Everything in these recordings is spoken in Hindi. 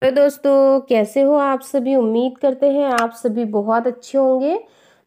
तो दोस्तों कैसे हो आप सभी। उम्मीद करते हैं आप सभी बहुत अच्छे होंगे।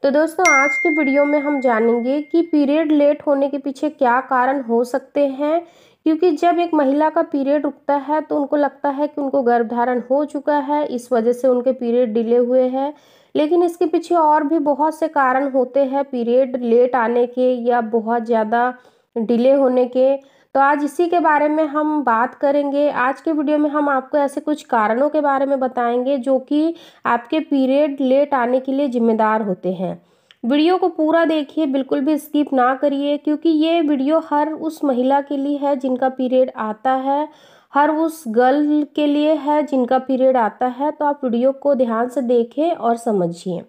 तो दोस्तों आज के वीडियो में हम जानेंगे कि पीरियड लेट होने के पीछे क्या कारण हो सकते हैं। क्योंकि जब एक महिला का पीरियड रुकता है तो उनको लगता है कि उनको गर्भधारण हो चुका है, इस वजह से उनके पीरियड डिले हुए हैं। लेकिन इसके पीछे और भी बहुत से कारण होते हैं पीरियड लेट आने के या बहुत ज़्यादा डिले होने के। तो आज इसी के बारे में हम बात करेंगे। आज के वीडियो में हम आपको ऐसे कुछ कारणों के बारे में बताएंगे जो कि आपके पीरियड लेट आने के लिए जिम्मेदार होते हैं। वीडियो को पूरा देखिए, बिल्कुल भी स्किप ना करिए, क्योंकि ये वीडियो हर उस महिला के लिए है जिनका पीरियड आता है, हर उस गर्ल के लिए है जिनका पीरियड आता है। तो आप वीडियो को ध्यान से देखें और समझिए।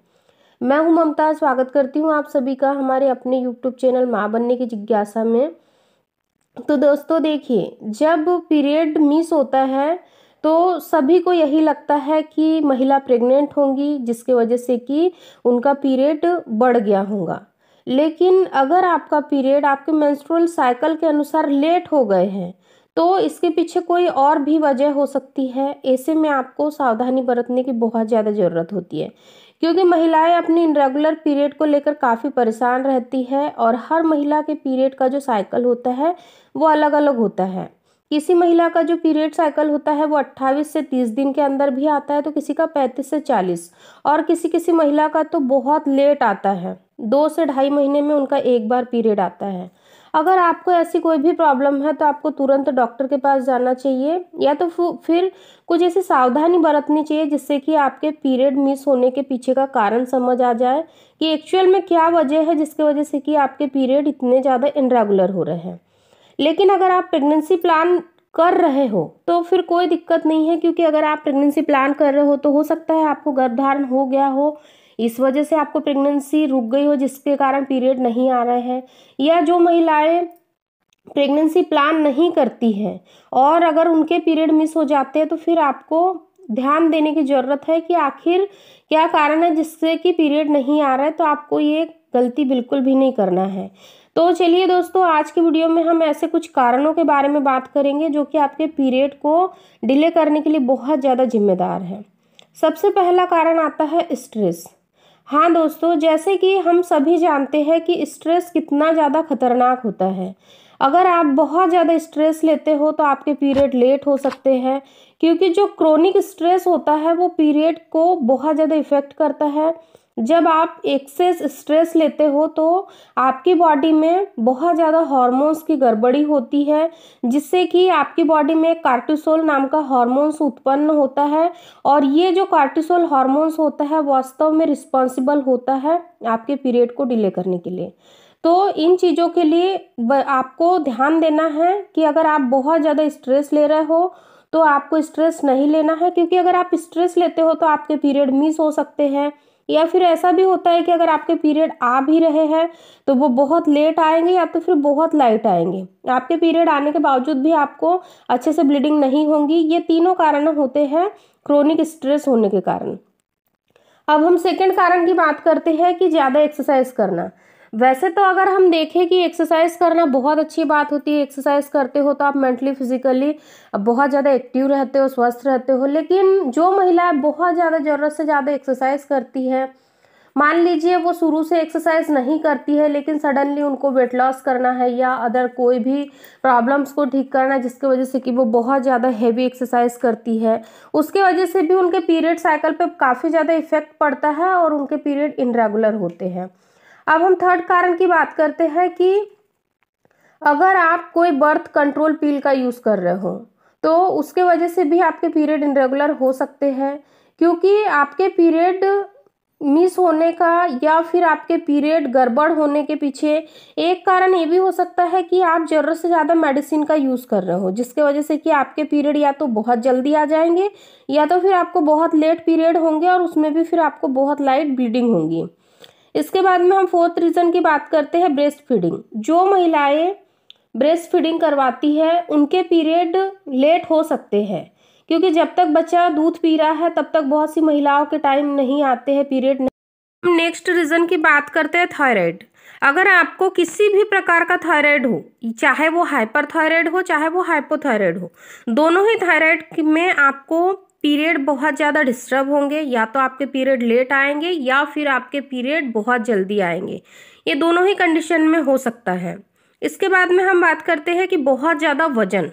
मैं हूं ममता, स्वागत करती हूं आप सभी का हमारे अपने यूट्यूब चैनल माँ बनने की जिज्ञासा में। तो दोस्तों देखिए, जब पीरियड मिस होता है तो सभी को यही लगता है कि महिला प्रेग्नेंट होंगी, जिसके वजह से कि उनका पीरियड बढ़ गया होगा। लेकिन अगर आपका पीरियड आपके मेंस्ट्रुअल साइकिल के अनुसार लेट हो गए हैं तो इसके पीछे कोई और भी वजह हो सकती है। ऐसे में आपको सावधानी बरतने की बहुत ज़्यादा ज़रूरत होती है, क्योंकि महिलाएं अपनी इरेगुलर पीरियड को लेकर काफ़ी परेशान रहती है और हर महिला के पीरियड का जो साइकिल होता है वो अलग अलग होता है। किसी महिला का जो पीरियड साइकिल होता है वो 28 से 30 दिन के अंदर भी आता है, तो किसी का 35 से 40, और किसी किसी महिला का तो बहुत लेट आता है, 2 से ढाई महीने में उनका एक बार पीरियड आता है। अगर आपको ऐसी कोई भी प्रॉब्लम है तो आपको तुरंत डॉक्टर के पास जाना चाहिए, या तो फिर कुछ ऐसी सावधानी बरतनी चाहिए जिससे कि आपके पीरियड मिस होने के पीछे का कारण समझ आ जाए कि एक्चुअल में क्या वजह है जिसके वजह से कि आपके पीरियड इतने ज़्यादा इरेगुलर हो रहे हैं। लेकिन अगर आप प्रेगनेंसी प्लान कर रहे हो तो फिर कोई दिक्कत नहीं है, क्योंकि अगर आप प्रेगनेंसी प्लान कर रहे हो तो हो सकता है आपको गर्भधारण हो गया हो, इस वजह से आपको प्रेगनेंसी रुक गई हो जिसके कारण पीरियड नहीं आ रहे हैं। या जो महिलाएं प्रेगनेंसी प्लान नहीं करती हैं और अगर उनके पीरियड मिस हो जाते हैं तो फिर आपको ध्यान देने की ज़रूरत है कि आखिर क्या कारण है जिससे कि पीरियड नहीं आ रहा है। तो आपको ये गलती बिल्कुल भी नहीं करना है। तो चलिए दोस्तों, आज की वीडियो में हम ऐसे कुछ कारणों के बारे में बात करेंगे जो कि आपके पीरियड को डिले करने के लिए बहुत ज़्यादा जिम्मेदार है। सबसे पहला कारण आता है स्ट्रेस। हाँ दोस्तों, जैसे कि हम सभी जानते हैं कि स्ट्रेस कितना ज़्यादा खतरनाक होता है। अगर आप बहुत ज़्यादा स्ट्रेस लेते हो तो आपके पीरियड लेट हो सकते हैं, क्योंकि जो क्रोनिक स्ट्रेस होता है वो पीरियड को बहुत ज़्यादा इफ़ेक्ट करता है। जब आप एक्सेस स्ट्रेस लेते हो तो आपकी बॉडी में बहुत ज़्यादा हार्मोन्स की गड़बड़ी होती है, जिससे कि आपकी बॉडी में कार्टिसोल नाम का हार्मोन्स उत्पन्न होता है। और ये जो कार्टिसोल हार्मोन्स होता है वास्तव में रिस्पॉन्सिबल होता है आपके पीरियड को डिले करने के लिए। तो इन चीज़ों के लिए आपको ध्यान देना है कि अगर आप बहुत ज़्यादा स्ट्रेस ले रहे हो तो आपको स्ट्रेस नहीं लेना है, क्योंकि अगर आप स्ट्रेस लेते हो तो आपके पीरियड मिस हो सकते हैं। या फिर ऐसा भी होता है कि अगर आपके पीरियड आ भी रहे हैं तो वो बहुत लेट आएंगे या तो फिर बहुत लाइट आएंगे। आपके पीरियड आने के बावजूद भी आपको अच्छे से ब्लीडिंग नहीं होंगी। ये तीनों कारण होते हैं क्रोनिक स्ट्रेस होने के कारण। अब हम सेकंड कारण की बात करते हैं कि ज़्यादा एक्सरसाइज करना। वैसे तो अगर हम देखें कि एक्सरसाइज करना बहुत अच्छी बात होती है, एक्सरसाइज करते हो तो आप मेंटली फिजिकली बहुत ज़्यादा एक्टिव रहते हो, स्वस्थ रहते हो। लेकिन जो महिला बहुत ज़्यादा ज़रूरत से ज़्यादा एक्सरसाइज करती है, मान लीजिए वो शुरू से एक्सरसाइज नहीं करती है लेकिन सडनली उनको वेट लॉस करना है या अदर कोई भी प्रॉब्लम्स को ठीक करना है जिसकी वजह से कि वो बहुत ज़्यादा हैवी एक्सरसाइज करती है, उसके वजह से भी उनके पीरियड साइकिल पे काफ़ी ज़्यादा इफेक्ट पड़ता है और उनके पीरियड इरेगुलर होते हैं। अब हम थर्ड कारण की बात करते हैं कि अगर आप कोई बर्थ कंट्रोल पिल का यूज़ कर रहे हो तो उसके वजह से भी आपके पीरियड इरेगुलर हो सकते हैं, क्योंकि आपके पीरियड मिस होने का या फिर आपके पीरियड गड़बड़ होने के पीछे एक कारण ये भी हो सकता है कि आप ज़रूरत से ज़्यादा मेडिसिन का यूज़ कर रहे हो, जिसके वजह से कि आपके पीरियड या तो बहुत जल्दी आ जाएंगे या तो फिर आपको बहुत लेट पीरियड होंगे और उसमें भी फिर आपको बहुत लाइट ब्लीडिंग होंगी। इसके बाद में हम फोर्थ रीज़न की बात करते हैं, ब्रेस्ट फीडिंग। जो महिलाएं ब्रेस्ट फीडिंग करवाती है उनके पीरियड लेट हो सकते हैं, क्योंकि जब तक बच्चा दूध पी रहा है तब तक बहुत सी महिलाओं के टाइम नहीं आते हैं पीरियड। हम नेक्स्ट रीजन की बात करते हैं, थायराइड। अगर आपको किसी भी प्रकार का थायराइड हो, चाहे वो हाइपर थायराइड हो चाहे वो हाइपोथायराइड हो, दोनों ही थायराइड में आपको पीरियड बहुत ज़्यादा डिस्टर्ब होंगे, या तो आपके पीरियड लेट आएंगे या फिर आपके पीरियड बहुत जल्दी आएंगे। ये दोनों ही कंडीशन में हो सकता है। इसके बाद में हम बात करते हैं कि बहुत ज़्यादा वजन।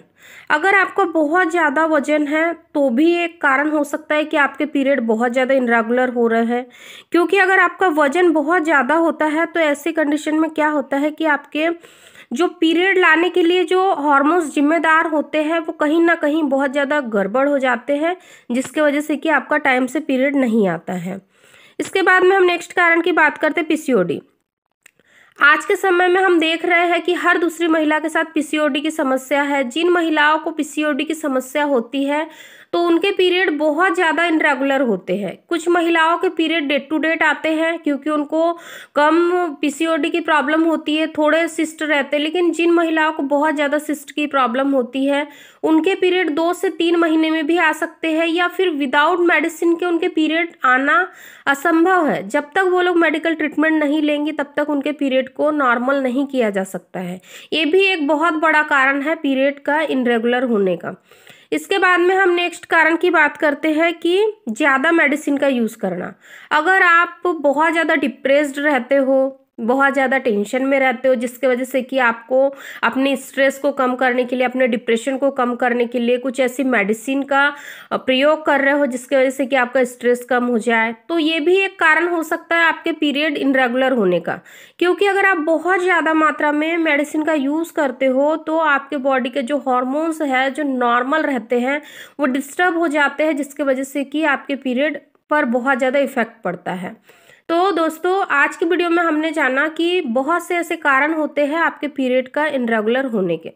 अगर आपका बहुत ज़्यादा वजन है तो भी एक कारण हो सकता है कि आपके पीरियड बहुत ज़्यादा इरेगुलर हो रहे हैं, क्योंकि अगर आपका वजन बहुत ज़्यादा होता है तो ऐसी कंडीशन में क्या होता है कि आपके जो पीरियड लाने के लिए जो हार्मोन्स जिम्मेदार होते हैं वो कहीं ना कहीं बहुत ज़्यादा गड़बड़ हो जाते हैं, जिसके वजह से कि आपका टाइम से पीरियड नहीं आता है। इसके बाद में हम नेक्स्ट कारण की बात करते हैं, पीसीओडी। आज के समय में हम देख रहे हैं कि हर दूसरी महिला के साथ पीसीओडी की समस्या है। जिन महिलाओं को पीसीओडी की समस्या होती है तो उनके पीरियड बहुत ज़्यादा इरेगुलर होते हैं। कुछ महिलाओं के पीरियड डेट टू डेट आते हैं क्योंकि उनको कम पीसीओडी की प्रॉब्लम होती है, थोड़े सिस्ट रहते हैं। लेकिन जिन महिलाओं को बहुत ज़्यादा सिस्ट की प्रॉब्लम होती है उनके पीरियड 2 से 3 महीने में भी आ सकते हैं, या फिर विदाउट मेडिसिन के उनके पीरियड आना असंभव है। जब तक वो लोग मेडिकल ट्रीटमेंट नहीं लेंगी तब तक उनके पीरियड को नॉर्मल नहीं किया जा सकता है। ये भी एक बहुत बड़ा कारण है पीरियड का इरेगुलर होने का। इसके बाद में हम नेक्स्ट कारण की बात करते हैं कि ज़्यादा मेडिसिन का यूज़ करना। अगर आप बहुत ज़्यादा डिप्रेस्ड रहते हो, बहुत ज़्यादा टेंशन में रहते हो, जिसके वजह से कि आपको अपने स्ट्रेस को कम करने के लिए, अपने डिप्रेशन को कम करने के लिए कुछ ऐसी मेडिसिन का प्रयोग कर रहे हो जिसकी वजह से कि आपका स्ट्रेस कम हो जाए, तो ये भी एक कारण हो सकता है आपके पीरियड इरेगुलर होने का। क्योंकि अगर आप बहुत ज़्यादा मात्रा में मेडिसिन का यूज़ करते हो तो आपके बॉडी के जो हॉर्मोन्स है जो नॉर्मल रहते हैं वो डिस्टर्ब हो जाते हैं, जिसकी वजह से कि आपके पीरियड पर बहुत ज़्यादा इफेक्ट पड़ता है। तो दोस्तों, आज की वीडियो में हमने जाना कि बहुत से ऐसे कारण होते हैं आपके पीरियड का इरेगुलर होने के।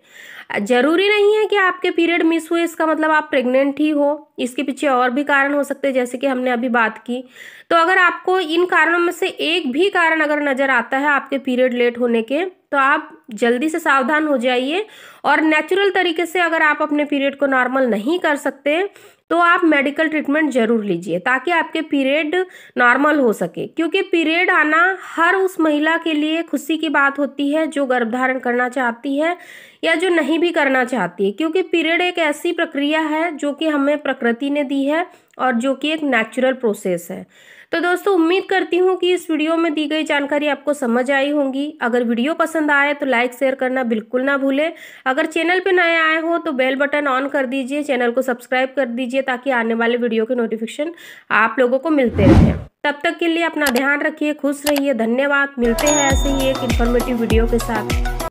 जरूरी नहीं है कि आपके पीरियड मिस हुए इसका मतलब आप प्रेग्नेंट ही हो, इसके पीछे और भी कारण हो सकते हैं जैसे कि हमने अभी बात की। तो अगर आपको इन कारणों में से एक भी कारण अगर नज़र आता है आपके पीरियड लेट होने के, तो आप जल्दी से सावधान हो जाइए। और नेचुरल तरीके से अगर आप अपने पीरियड को नॉर्मल नहीं कर सकते तो आप मेडिकल ट्रीटमेंट जरूर लीजिए ताकि आपके पीरियड नॉर्मल हो सके। क्योंकि पीरियड आना हर उस महिला के लिए खुशी की बात होती है जो गर्भधारण करना चाहती है या जो नहीं भी करना चाहती है, क्योंकि पीरियड एक ऐसी प्रक्रिया है जो कि हमें प्रकृति ने दी है और जो कि एक नेचुरल प्रोसेस है। तो दोस्तों, उम्मीद करती हूँ कि इस वीडियो में दी गई जानकारी आपको समझ आई होंगी। अगर वीडियो पसंद आए तो लाइक शेयर करना बिल्कुल ना भूलें। अगर चैनल पे नए आए हो तो बेल बटन ऑन कर दीजिए, चैनल को सब्सक्राइब कर दीजिए ताकि आने वाले वीडियो के नोटिफिकेशन आप लोगों को मिलते रहें। तब तक के लिए अपना ध्यान रखिए, खुश रहिए। धन्यवाद। मिलते हैं ऐसे ही एक इन्फॉर्मेटिव वीडियो के साथ।